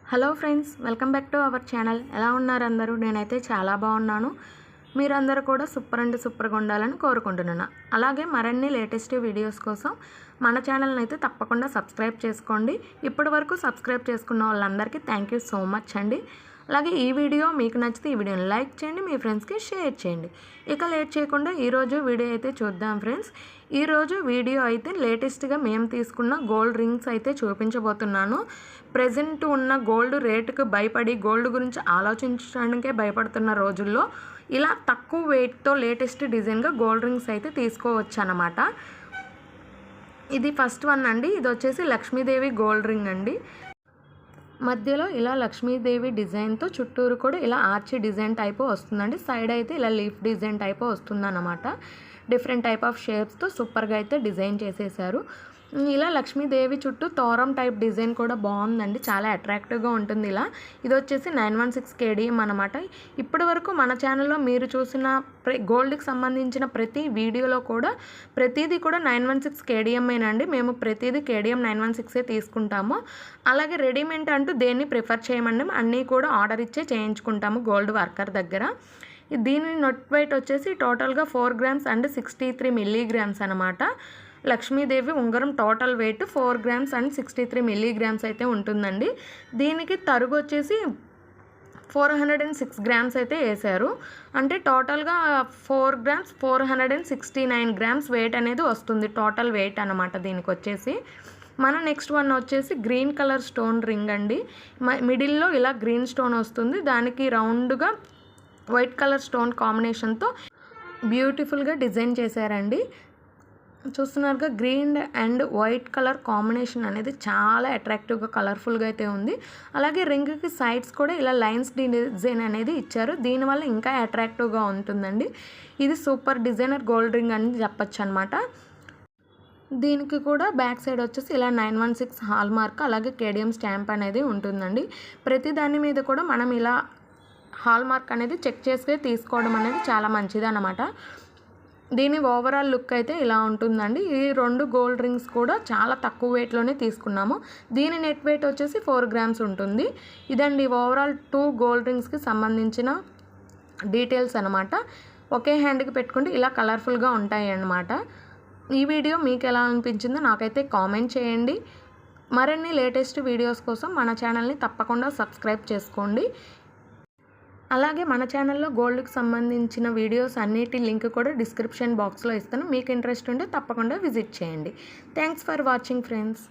Hello friends, welcome back to our channel. ఎలా ఉన్నారు అందరూ? నేనైతే చాలా బాగున్నాను. మీరందరూ కూడా సూపర్ అండ్ సూపర్గా ఉండాలని కోరుకుంటున్నాను. అలాగే మరిన్ని లేటెస్ట్ వీడియోస్ కోసం మన ఛానల్ని అయితే తప్పకుండా సబ్స్క్రైబ్ చేసుకోండి. ఇప్పటి వరకు సబ్స్క్రైబ్ చేసుకున్న వాళ్ళందరికీ థ్యాంక్ యూ సో మచ్ అండి. అలాగే ఈ వీడియో మీకు నచ్చితే ఈ వీడియోని లైక్ చేయండి, మీ ఫ్రెండ్స్కి షేర్ చేయండి. ఇక లేట్ చేయకుండా ఈరోజు వీడియో అయితే చూద్దాం ఫ్రెండ్స్. ఈరోజు వీడియో అయితే లేటెస్ట్గా మేము తీసుకున్న గోల్డ్ రింగ్స్ అయితే చూపించబోతున్నాను. ప్రజెంట్ ఉన్న గోల్డ్ రేటుకు భయపడి గోల్డ్ గురించి ఆలోచించడానికే భయపడుతున్న రోజుల్లో ఇలా తక్కువ వెయిట్తో లేటెస్ట్ డిజైన్గా గోల్డ్ రింగ్స్ అయితే తీసుకోవచ్చు అన్నమాట. ఇది ఫస్ట్ వన్ అండి. ఇది వచ్చేసి లక్ష్మీదేవి గోల్డ్ రింగ్ అండి. మధ్యలో ఇలా లక్ష్మీదేవి డిజైన్తో చుట్టూరు కూడా ఇలా ఆర్చి డిజైన్ టైప్ వస్తుందండి. సైడ్ అయితే ఇలా లీఫ్ డిజైన్ టైప్ వస్తుందన్నమాట. డిఫరెంట్ టైప్ ఆఫ్ షేప్స్తో సూపర్గా అయితే డిజైన్ చేసేసారు. ఇలా లక్ష్మీదేవి చుట్టూ తోరం టైప్ డిజైన్ కూడా బాగుందండి, చాలా అట్రాక్టివ్గా ఉంటుంది. ఇది వచ్చేసి 916 కేడిఎం అనమాట. ఇప్పటి వరకు మన ఛానల్లో మీరు చూసిన గోల్డ్కి సంబంధించిన ప్రతి వీడియోలో కూడా ప్రతిదీ కూడా 916 కేడిఎంఏనండి. మేము ప్రతిదీ కేడిఎం 916 తీసుకుంటాము. అలాగే రెడీమేడ్ అంటూ దేన్ని ప్రిఫర్ చేయమండి, అన్నీ కూడా ఆర్డర్ ఇచ్చే చేయించుకుంటాము గోల్డ్ వర్కర్ దగ్గర. దీని నెట్ వెయిట్ వచ్చేసి టోటల్గా 4 గ్రామ్స్ అండ్ 63 మిల్లీగ్రామ్స్ అనమాట. లక్ష్మీదేవి ఉంగరం total weight 4 grams and 63 milligrams అయితే ఉంటుందండి. దీనికి తరుగు వచ్చేసి 406 గ్రామ్స్ అయితే వేశారు. అంటే టోటల్గా 4 గ్రామ్స్ 469 గ్రామ్స్ వెయిట్ అనేది వస్తుంది, టోటల్ వెయిట్ అనమాట దీనికి వచ్చేసి. మన నెక్స్ట్ వన్ వచ్చేసి గ్రీన్ కలర్ స్టోన్ రింగ్ అండి. మిడిల్లో ఇలా గ్రీన్ స్టోన్ వస్తుంది, దానికి రౌండ్గా వైట్ కలర్ స్టోన్ కాంబినేషన్తో బ్యూటిఫుల్గా డిజైన్ చేశారండి. చూస్తున్నారుగా, green and white colour combination అనేది చాలా అట్రాక్టివ్గా కలర్ఫుల్గా అయితే ఉంది. అలాగే రింగ్కి సైడ్స్ కూడా ఇలా లైన్స్ డిజైన్ అనేది ఇచ్చారు, దీనివల్ల ఇంకా అట్రాక్టివ్గా ఉంటుందండి. ఇది సూపర్ డిజైనర్ గోల్డ్ రింగ్ అని చెప్పచ్చు అనమాట. దీనికి కూడా బ్యాక్ సైడ్ వచ్చేసి ఇలా 916 హాల్ మార్క్ అలాగే కేడిఎం స్టాంప్ అనేది ఉంటుందండి. ప్రతి దాని మీద కూడా మనం ఇలా హాల్ మార్క్ అనేది చెక్ చేసి తీసుకోవడం అనేది చాలా మంచిది అనమాట. దీని ఓవరాల్ లుక్ అయితే ఇలా ఉంటుందండి. ఈ 2 గోల్డ్ రింగ్స్ కూడా చాలా తక్కువ వెయిట్లోనే తీసుకున్నాము. దీని నెట్ వెయిట్ వచ్చేసి 4 గ్రామ్స్ ఉంటుంది. ఇదండి ఓవరాల్ 2 గోల్డ్ రింగ్స్కి సంబంధించిన డీటెయిల్స్ అనమాట. ఒకే హ్యాండ్కి పెట్టుకుంటే ఇలా కలర్ఫుల్గా ఉంటాయి అన్నమాట. ఈ వీడియో మీకు ఎలా అనిపించిందో నాకైతే కామెంట్ చేయండి. మరిన్ని లేటెస్ట్ వీడియోస్ కోసం మన ఛానల్ని తప్పకుండా సబ్స్క్రైబ్ చేసుకోండి. అలాగే మన ఛానల్లో గోల్డ్కి సంబంధించిన వీడియోస్ అన్నిటి లింక్ కూడా డిస్క్రిప్షన్ బాక్స్లో ఇస్తాను. మీకు ఇంట్రెస్ట్ ఉంటే తప్పకుండా విజిట్ చేయండి. Thanks for watching friends.